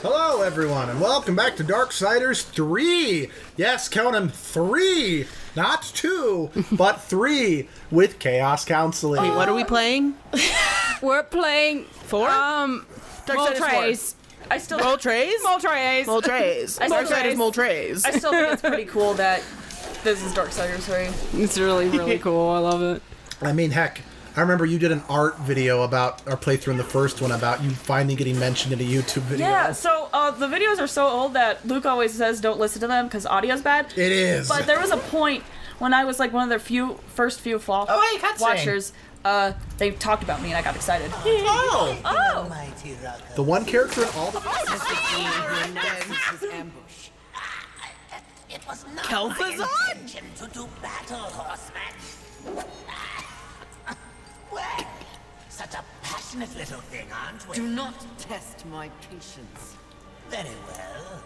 Hello, everyone, and welcome back to Darksiders 3. Yes, count them 3, not 2, but 3 with Chaos Counseling. Wait, what are we playing? We're playing 4? Moltres. I still Moltres? Moltres. Moltres. Darksiders Moltres. I still think it's pretty cool that this is Darksiders 3. It's really, really cool. I love it. I mean, heck, I remember you did an art video about our playthrough in the first one about you finally getting mentioned in a YouTube video. Yeah, so the videos are so old that Luke always says don't listen to them because audio's bad. It is. But there was a point when I was like one of their first few watchers. They talked about me and I got excited. Oh! The one character in all the... It was not Kel'Thuzad? my intention to do battle, horseman. Well, such a passionate little thing, aren't we? Do not test my patience. Very well.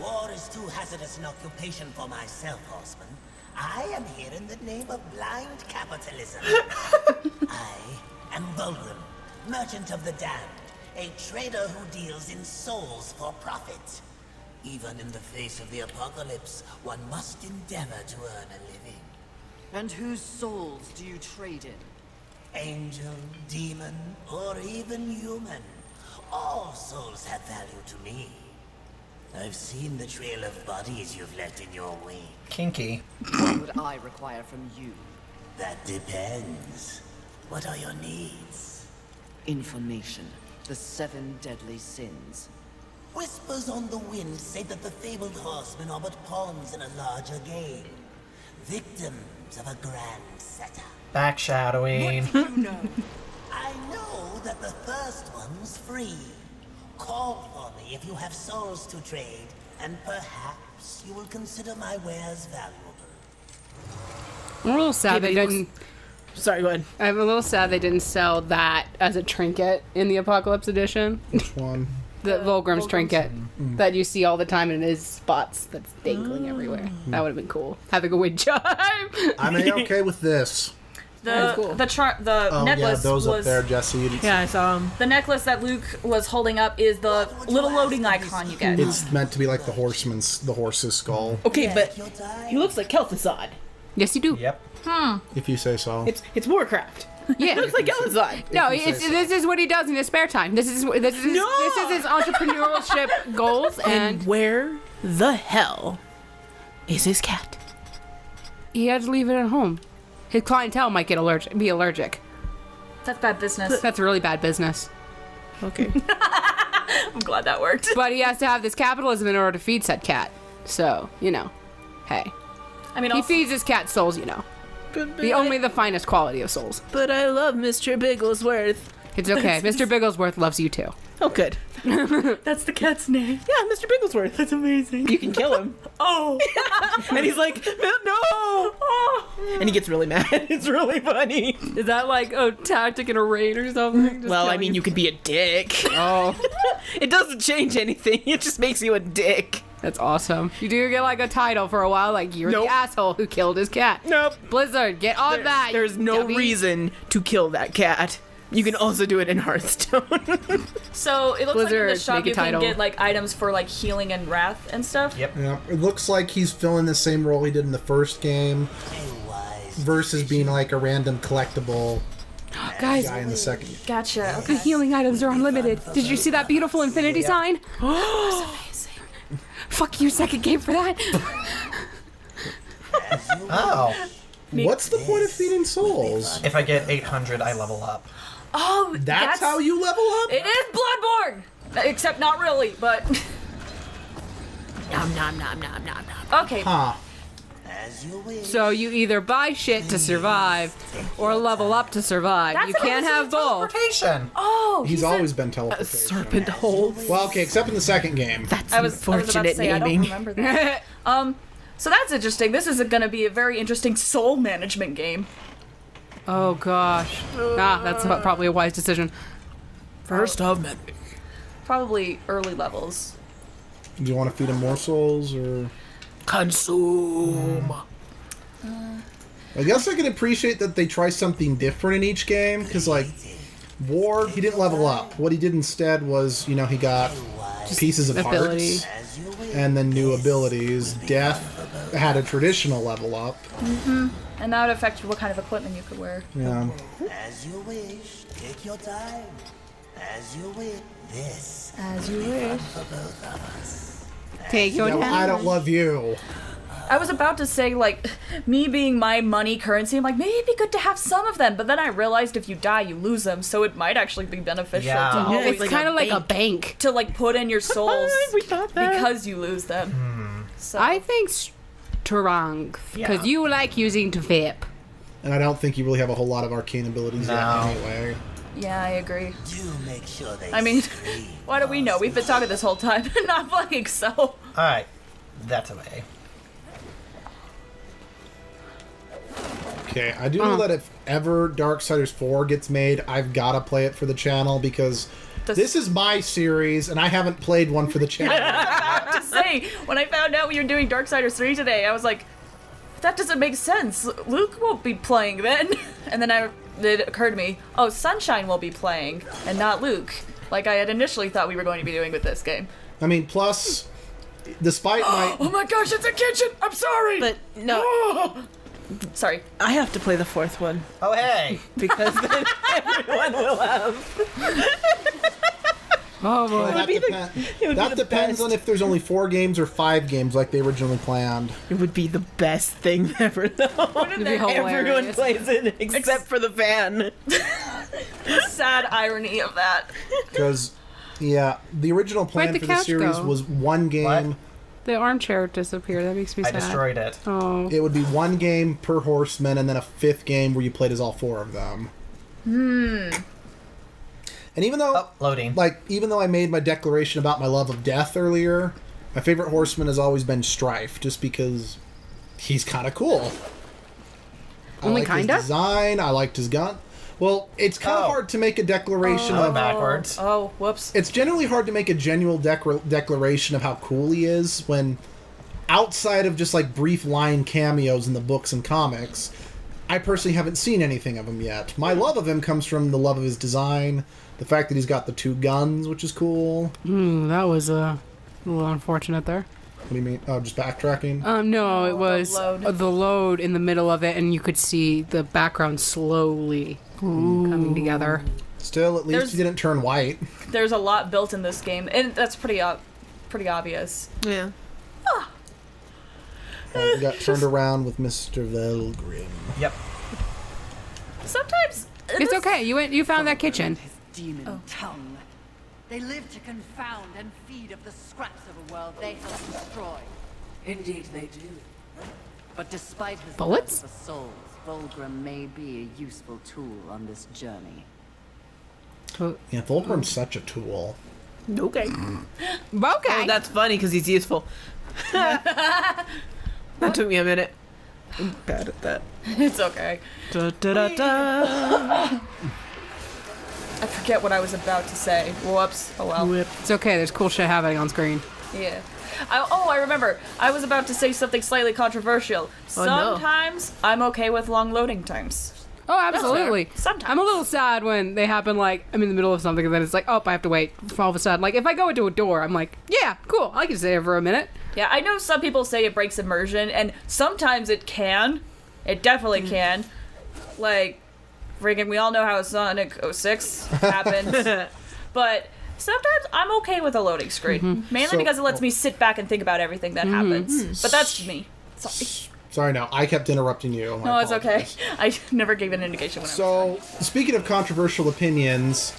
War is too hazardous an occupation for myself, horseman. I am here in the name of blind capitalism. I am Volgrim, merchant of the damned, a trader who deals in souls for profit. Even in the face of the apocalypse, one must endeavor to earn a living. And whose souls do you trade in? Angel, demon, or even human. All souls have value to me. I've seen the trail of bodies you've left in your wake. Kinky. What would I require from you? That depends. What are your needs? Information. The 7 deadly sins. Whispers on the wind say that the fabled horsemen are but pawns in a larger game. Victims of a grand setup. Backshadowing. I know that the first one's free. Call for me if you have souls to trade, and perhaps you will consider my wares valuable. I'm a little sad they didn't. Sorry, go ahead. I'm a little sad they didn't sell that as a trinket in the Apocalypse Edition. Which one? The Volgrim's trinket that you see all the time in his spots that's dangling everywhere. That would have been cool. Having a wind chime. I'm okay with this. That's cool. The Oh, necklace yeah, those was up there, Jesse. Yeah, I saw him. the necklace that Luke was holding up is the little loading icon you get. It's meant to be like the horse's skull, Okay, but he looks like Kel'Thuzad. Yes, you do. Yep. if you say so. It's Warcraft. Yeah. He looks like Kel'Thuzad. No, you say it's, so. this is what he does in his spare time. This is this is his entrepreneurship goals, And and where the hell is his cat? he had to leave it at home. His clientele might be allergic. That's bad business. That's really bad business. Okay. I'm glad that worked. But he has to have this capitalism in order to feed said cat. So, hey. I mean, He also, feeds his cat souls, only the finest quality of souls. But I love Mr. Bigglesworth. It's okay. Mr. Bigglesworth loves you too. Oh, good. that's the cat's name. Yeah, Mr. Bigglesworth. That's amazing. You can kill him. Oh, And he's like, no! And he gets really mad. It's really funny. Is that like a tactic in a raid or something? Just Well, I killing mean, you could be a dick. Oh, It doesn't change anything. It just makes you a dick. that's awesome. You do get like a title for a while, like you're Nope. the asshole who killed his cat. Nope. Blizzard, get on that. There's you no dummy. reason to kill that cat. You can also do it in Hearthstone. so it looks Blizzard, like in the shop make a you can title. get like items for like healing and wrath and stuff. Yep. Yeah, it looks like he's filling the same role he did in the first game A wise versus being like a random collectible Guys, guy in the second game. Gotcha. the Okay. healing items are unlimited. Did you see that beautiful infinity sign? Oh, amazing. Fuck you, second game for that. Oh. What's the point of feeding souls? If I get 800, I level up. Oh, That's how you level up? It is Bloodborne, except not really. But Nom nom nom nom nom nom. okay. Huh. as you wish. So you either buy shit to survive or level up to survive. That's You can't have both. Teleportation. Oh, He's said- always been teleportation. Serpent hole. Well, okay, except in the second game. That's I was about to unfortunate say I don't naming. remember that. So that's interesting. This is going to be a very interesting soul management game. Oh gosh. That's probably a wise decision. First of many. Probably early levels. Do you want to feed him more souls, or... Consume. I guess I can appreciate that they try something different in each game, because, like, War, he didn't level up. What he did instead was, he got pieces of ability. hearts, and then new abilities. Death had a traditional level up. And that affected what kind of equipment you could wear. Yeah. As you wish. Take your time. As you wish. This As you wish. for both of us. Take your Yeah, well, I don't love you. I was about to say, like, me being my money currency, I'm like, maybe it'd be good to have some of them. But then I realized if you die, you lose them. So it might actually be beneficial Yeah. to always, It's kind of like a bank. to, like, put in your souls We thought that. because you lose them. So I think strong, because Yeah. you like using to vape. And I don't think you really have a whole lot of arcane abilities yet No. anyway. yeah, I agree. Do make sure they I mean, scream. what do we know? We've been talking this whole time and not playing, so. Alright. That's away. Okay, I do know that if ever Darksiders 4 gets made, I've got to play it for the channel because this is my series and I haven't played one for the channel. About to say, when I found out we were doing Darksiders 3 today, I was like, that doesn't make sense. Luke won't be playing then. And then it occurred to me, oh, Sunshine will be playing and not Luke, like I had initially thought we were going to be doing with this game. I mean, plus, despite Oh my... my gosh, it's a kitchen! I'm sorry! But no, Sorry. I have to play the fourth one Oh, hey! because then everyone will have. Oh boy. that be the- it would be that the depends best. on if there's only 4 games or 5 games like they originally planned. It would be the best thing ever, though. Wouldn't be it? hilarious. Everyone plays it except for the fan. Sad irony of that. Because, yeah, the original plan Where'd for the the couch series go? was one game. What? The armchair disappeared. That makes me I sad. destroyed it. Oh. It would be one game per horseman and then a 5th game where you played as all 4 of them. And even though... Oh, loading. Even though I made my declaration about my love of death earlier, my favorite horseman has always been Strife, just because he's kind of cool. Only I liked kinda? his design. I liked his gun. Well, it's kind of Oh. hard to make a declaration Oh, of. backwards. Oh, whoops. It's generally hard to make a genuine declaration of how cool he is when, outside of just like brief line cameos in the books and comics, I personally haven't seen anything of him yet. My love of him comes from the love of his design, the fact that he's got the 2 guns, which is cool. That was a little unfortunate there. What do you mean? Oh, just backtracking? No, it was load. the load in the middle of it, and you could see the background slowly coming together. Still, at least There's- he didn't turn white. There's a lot built in this game, and that's pretty obvious. Yeah. We got turned around with Mr. Velgrim. Yep. Sometimes It's okay. You found that kitchen. His demon tongue. They live to confound and feed of the scraps of a world they help destroy. Indeed they do. But despite his Bullets? love for souls, Volgrim may be a useful tool on this journey. Yeah, Volgrim's such a tool. Okay. Okay. Oh, that's funny because he's useful. That took me a minute. I'm bad at that. it's okay. Da, da, da, da. I forget what I was about to say. Whoops. Oh well. It's okay. There's cool shit happening on screen. Yeah. I remember. I was about to say something slightly controversial. Oh, no. Sometimes I'm okay with long loading times. Oh, absolutely. fair. Sometimes. I'm a little sad when they happen, like, I'm in the middle of something and then it's like, oh, I have to wait for all of a sudden. Like, if I go into a door, I'm like, yeah, cool, I can stay there for a minute. Yeah, I know some people say it breaks immersion, and sometimes it can. It definitely can. Like, friggin', we all know how Sonic 06 happens. But sometimes I'm okay with a loading screen. Mainly So- because it lets me sit back and think about everything that happens. But that's me. Sorry. Sorry, no, I kept interrupting you. No, it's okay. I never gave an indication when I was So, speaking of controversial opinions,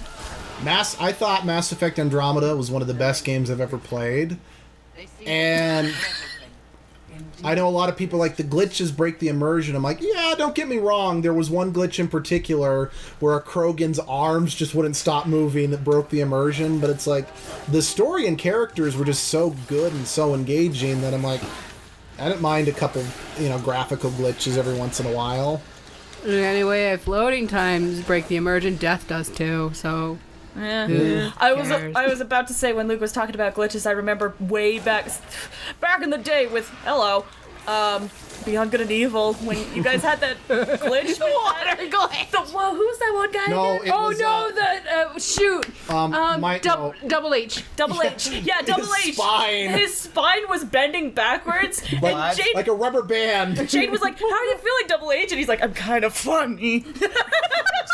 I thought Mass Effect Andromeda was one of the best games I've ever played. And I know a lot of people like the glitches break the immersion. I'm like, yeah, don't get me wrong. There was one glitch in particular where a Krogan's arms just wouldn't stop moving that broke the immersion. But it's like the story and characters were just so good and so engaging that I'm like, I didn't mind a couple, graphical glitches every once in a while. Anyway, if loading times break the immersion, death does too, so... Yeah. I was about to say when Luke was talking about glitches, I remember way back in the day with Beyond Good and Evil, when you guys had that glitch with Water glitch. Whoa, who's that one guy No, again? it Oh was, no, shoot. no. Double H. Double H. Yeah, Double His H. spine. His spine was bending backwards, and Jade, Like a rubber band. Jade was like, "How are you feeling, Double H?" And he's like, "I'm kind of funny."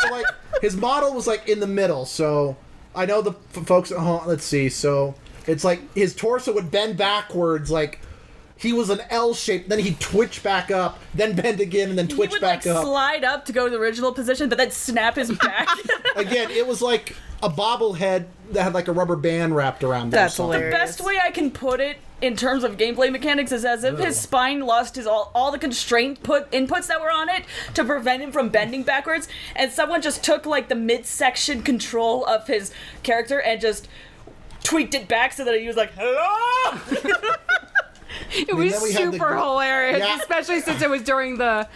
So like his model was like in the middle. So I know the folks at home. Let's see. So it's like his torso would bend backwards, like he was an L shape. Then he'd twitch back up, then bend again, and then twitch he would back like up. slide up to go to the original position, but then snap his back. Again, it was like a bobblehead that had like a rubber band wrapped around it. or That's something. hilarious. Best way I can put it in terms of gameplay mechanics is as if his spine lost his all the constraint inputs that were on it to prevent him from bending backwards, and someone just took like the midsection control of his character and just tweaked it back so that he was like, "Hello." It was then we had the super hilarious, Yeah. especially since it was during the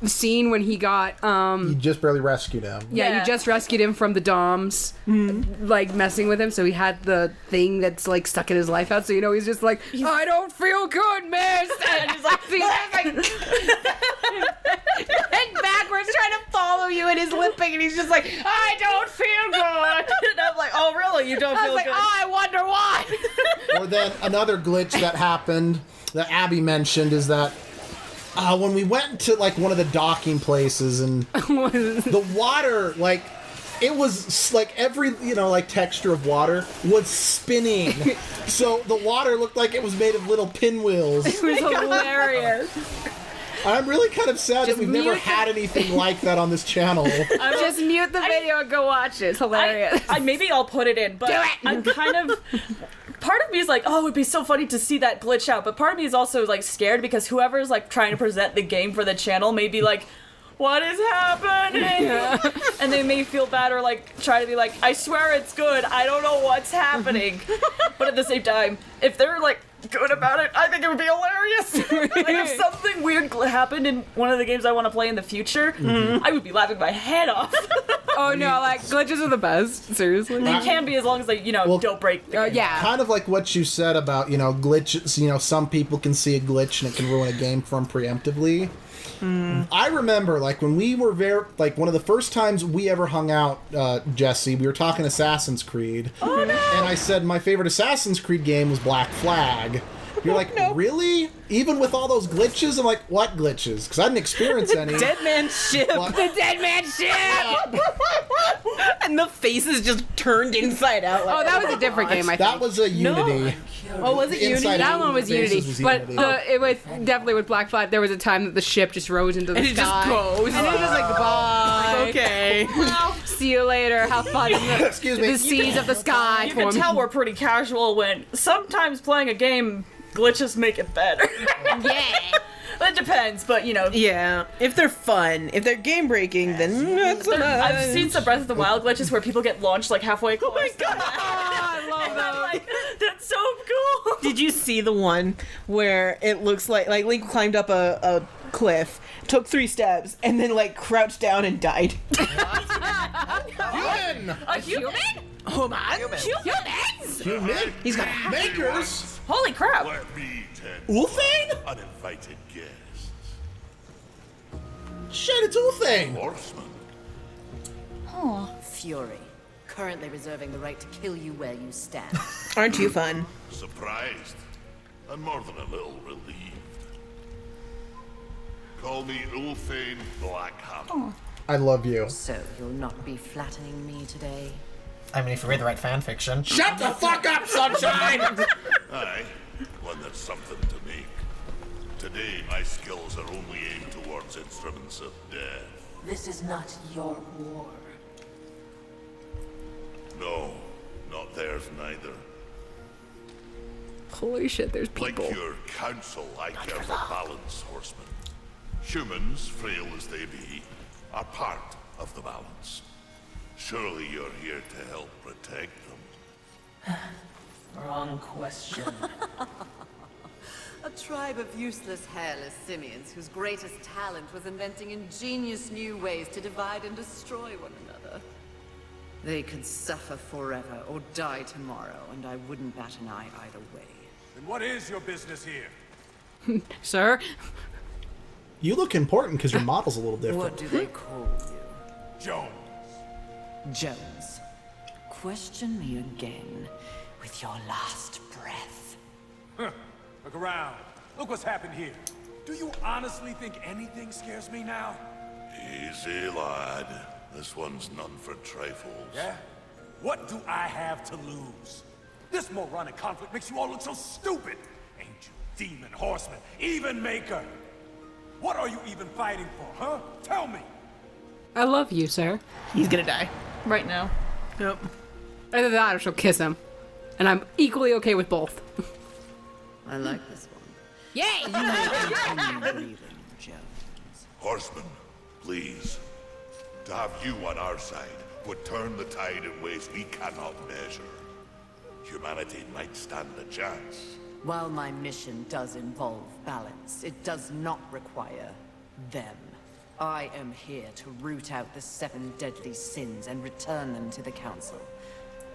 scene when he got You just barely rescued him. yeah, you just rescued him from the Doms, like messing with him. So he had the thing that's like stuck in his life out. So you know he's just like, I don't feel good, miss. And he's like, and backwards trying to follow you, and he's limping, and he's just like, I don't feel good. And I'm like, "Oh, really? You don't I feel was like, good?" oh, I wonder why. Or then another glitch that happened that Abby mentioned is that when we went to like one of the docking places and the water, like it was like every like texture of water was spinning, so the water looked like it was made of little pinwheels. It was hilarious. I'm really kind of sad that Just we've never mute had anything like that on this channel. Just mute the video and go watch it. It's hilarious. Maybe I'll put it in, but Do it! I'm kind of. Part of me is like, oh, it'd be so funny to see that glitch out, but part of me is also like scared because whoever's like trying to present the game for the channel may be like, "What is happening?" And they may feel bad or like try to be like, "I swear it's good. I don't know what's happening." But at the same time, if they're like good about it, I think it would be hilarious. Like if something weird happened in one of the games I want to play in the future, I would be laughing my head off. Oh no, like glitches are the best. Seriously. They can be as long as they, don't break the game. Yeah. Kind of like what you said about, glitches. Some people can see a glitch and it can ruin a game for them preemptively. I remember, like, when we were one of the first times we ever hung out, Jesse, we were talking Assassin's Creed. Oh, no. And I said my favorite Assassin's Creed game was Black Flag. You're like, really? Even with all those glitches? I'm like, what glitches? Because I didn't experience any. Dead man ship. What? The dead man ship. And the faces just turned inside out. Like, Oh, that was a different game. I think That was a Unity. Oh, was it Inside Unity? out. that one was Faces Unity, was but Unity. it was definitely with Black Flag. There was a time that the ship just rose into the And it just sky, goes. and it was just like, bye. Okay. See you later. Have fun in the, Excuse me. the seas of the sky. You for can me. tell we're pretty casual when sometimes playing a game, glitches make it better. Yeah. It depends, but Yeah. If they're fun, if they're game breaking, then not so much. I've seen some Breath of the Wild glitches where people get launched like halfway across. Oh my god! I love I'm those. like, that's so cool. Did you see the one where it looks like Link climbed up a cliff, took 3 steps, and then like crouched down and died? Human! A human? Oh my! Humans? Human? He's got Makers? Holy crap! Let me tend Ulthane? uninvited guests. Shit, it's Ulthane! Horseman. Fury, currently reserving the right to kill you where you stand. Aren't you fun? Surprised. And more than a little relieved. Call me Ulthane Blackhammer. I love you. So you'll not be flattening me today? I mean, if you read the right fan fiction. Shut the fuck up, Sunshine! Aye, when there's something to make. Today, my skills are only aimed towards instruments of death. This is not your war. No, not theirs neither. Holy shit, there's Like people. your counsel, I care for balance, horsemen. Humans, frail as they be, are part of the balance. Surely you're here to help protect them. Wrong question. A tribe of useless, hairless simians whose greatest talent was inventing ingenious new ways to divide and destroy one another. They could suffer forever or die tomorrow, and I wouldn't bat an eye either way. Then what is your business here? Sir? You look important because your model's a little different. What do they call you? Jones. Jones. Question me again with your last breath. Look around. Look what's happened here. Do you honestly think anything scares me now? Easy, lad. This one's none for trifles. Yeah? What do I have to lose? This moronic conflict makes you all look so stupid. Angel, demon, horseman, even maker. What are you even fighting for, huh? Tell me. I love you, sir. He's gonna die. Right now. Yep. Either that or she'll kiss him. And I'm equally okay with both. I like this one. Yay! You may continue breathing, Jones. Horseman, please. To have you on our side would turn the tide in ways we cannot measure. Humanity might stand a chance. While my mission does involve balance, it does not require them. I am here to root out the 7 deadly sins and return them to the Council.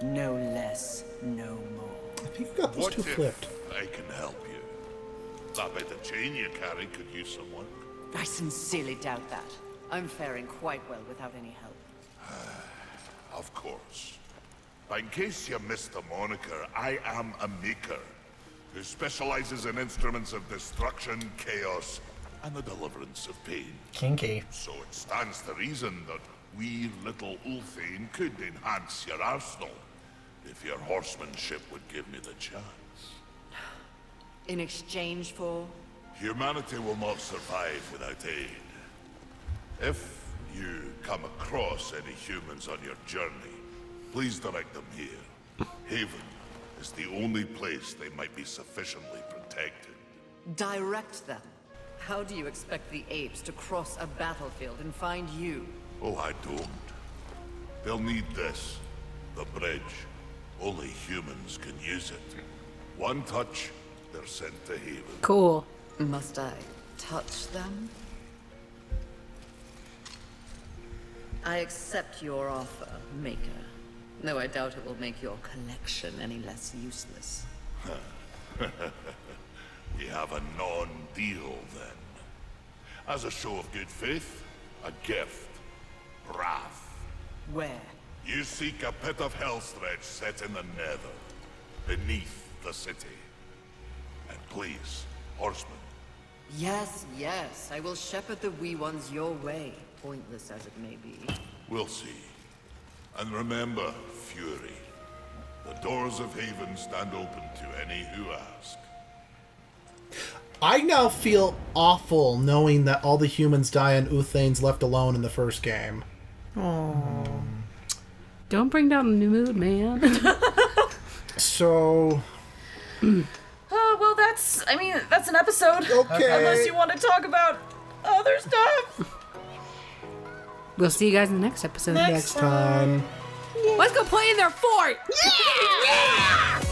No less, no more. I think you got those What two if flipped. I can help you? That bit of chain you carry could use some work. I sincerely doubt that. I'm faring quite well without any help. Of course. But in case you missed the moniker, I am a maker who specializes in instruments of destruction, chaos, and the deliverance of pain. Kinky. So it stands to reason that we little Ulthane could enhance your arsenal if your horsemanship would give me the chance. In exchange for... Humanity will not survive without aid. If you come across any humans on your journey, please direct them here. Haven is the only place they might be sufficiently protected. direct them. How do you expect the apes to cross a battlefield and find you? Oh, I don't. They'll need this. The bridge. Only humans can use it. One touch, they're sent to Haven. Cool. Must I touch them? I accept your offer, Maker. Though I doubt it will make your collection any less useless. We have a non-deal, then. As a show of good faith, a gift. Wrath. Where? You seek a pit of hellstretch set in the nether, beneath the city. And please, horsemen. Yes, yes. I will shepherd the wee ones your way, pointless as it may be. We'll see. And remember, Fury. The doors of Haven stand open to any who ask. I now feel awful knowing that all the humans die and Uthane's left alone in the first game. Oh. Don't bring down the mood, man. So... Oh, well, that's an episode. Okay. Unless you want to talk about other stuff. We'll see you guys in the next episode. Next time. Let's go play in their fort! Yeah!